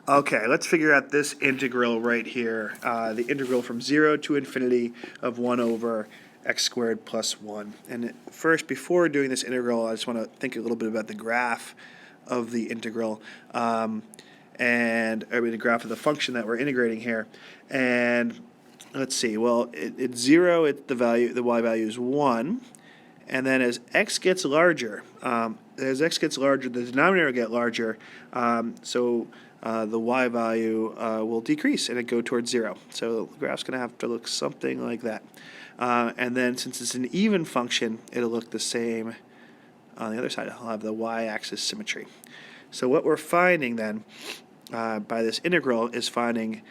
Okay, let's figure out this integral right here, the integral from 0 to infinity of 1 over x squared plus 1. And first, before doing this integral, I just want to think a little bit about the graph of the integral, the graph of the function that we're integrating here. And let's see, well, it's 0, the y value is 1. And then as x gets larger, the denominator will get larger, so the y value will decrease and it go towards 0. So the graph's going to have to look something like that. And then since it's an even function, it'll look the same on the other side. I'll have the y-axis symmetry. So what we're finding then by this integral is finding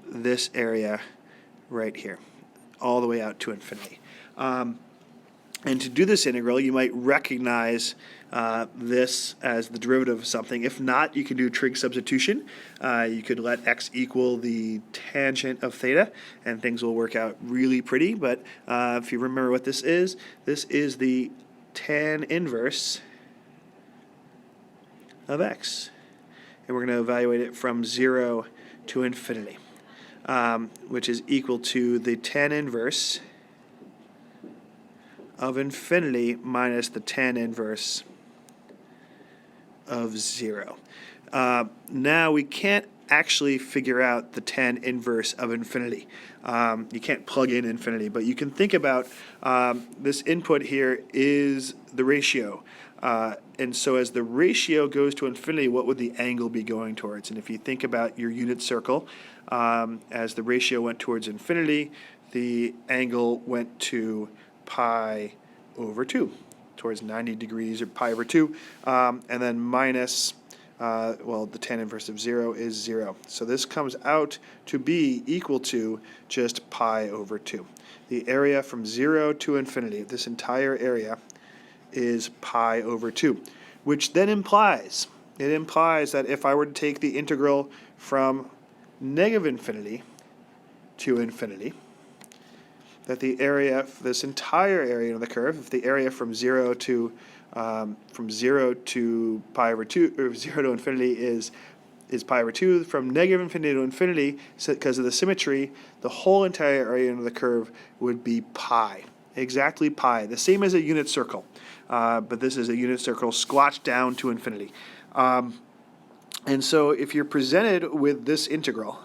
this area right here, all the way out to infinity. And to do this integral, you might recognize this as the derivative of something. If not, you can do trig substitution. You could let x equal the tangent of theta, and things will work out really pretty. But if you remember what this is the tan inverse of x. And we're going to evaluate it from 0 to infinity, which is equal to the tan inverse of infinity minus the tan inverse of 0. Now we can't actually figure out the tan inverse of infinity. You can't plug in infinity, but you can think about this input here is the ratio. And so as the ratio goes to infinity, what would the angle be going towards? And if you think about your unit circle, as the ratio went towards infinity, the angle went to pi over 2, towards 90 degrees, or pi over 2, and then minus, the tan inverse of 0 is 0. So this comes out to be equal to just pi over 2. The area from 0 to infinity, this entire area, is pi over 2, which then implies that if I were to take the integral from negative infinity to infinity, that the area, this entire area of the curve, if the area from 0 to pi over 2, or 0 to infinity is pi over 2, from negative infinity to infinity, because of the symmetry, the whole entire area of the curve would be pi. Exactly pi, the same as a unit circle, but this is a unit circle squashed down to infinity. And so if you're presented with this integral,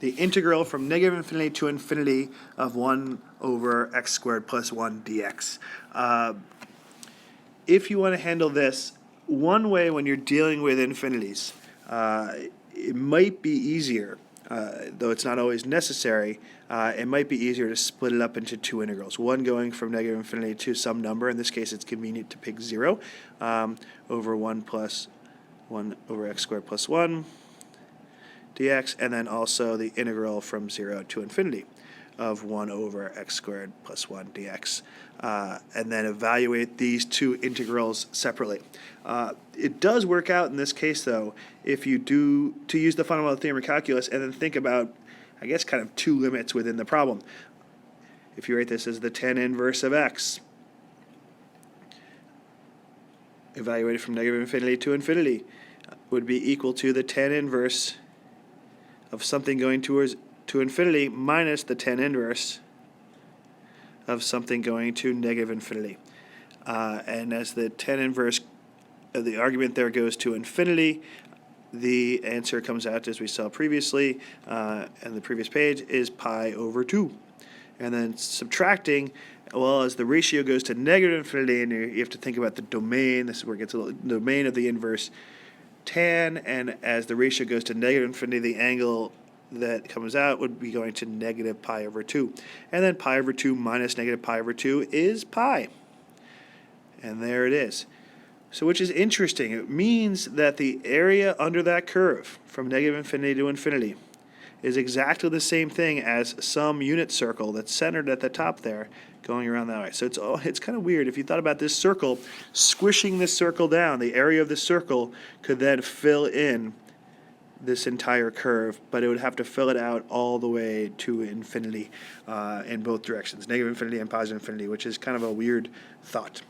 the integral from negative infinity to infinity of 1 over x squared plus 1 dx. If you want to handle this, one way when you're dealing with infinities, it might be easier, though it's not always necessary, it might be easier to split it up into two integrals. One going from negative infinity to some number. In this case, it's convenient to pick 0 over 1 plus 1 over x squared plus 1 dx, and then also the integral from 0 to infinity of 1 over x squared plus 1 dx, and then evaluate these two integrals separately. It does work out in this case, though, if you do to use the fundamental theorem of calculus and then think about, I guess, kind of two limits within the problem. If you write this as the tan inverse of x, evaluated from negative infinity to infinity, would be equal to the tan inverse of something going to infinity minus the tan inverse of something going to negative infinity. And as the tan inverse of the argument there goes to infinity, the answer comes out, as we saw previously on the previous page, is pi over 2. And then subtracting, well, as the ratio goes to negative infinity, and you have to think about the domain. This is where it gets a little, the domain of the inverse tan, and as the ratio goes to negative infinity, the angle that comes out would be going to negative pi over 2. And then pi over 2 minus negative pi over 2 is pi. And there it is. So which is interesting. It means that the area under that curve from negative infinity to infinity is exactly the same thing as some unit circle that's centered at the top there going around that way. So it's kind of weird. If you thought about this circle, squishing this circle down, the area of the circle could then fill in this entire curve, but it would have to fill it out all the way to infinity in both directions, negative infinity and positive infinity, which is kind of a weird thought.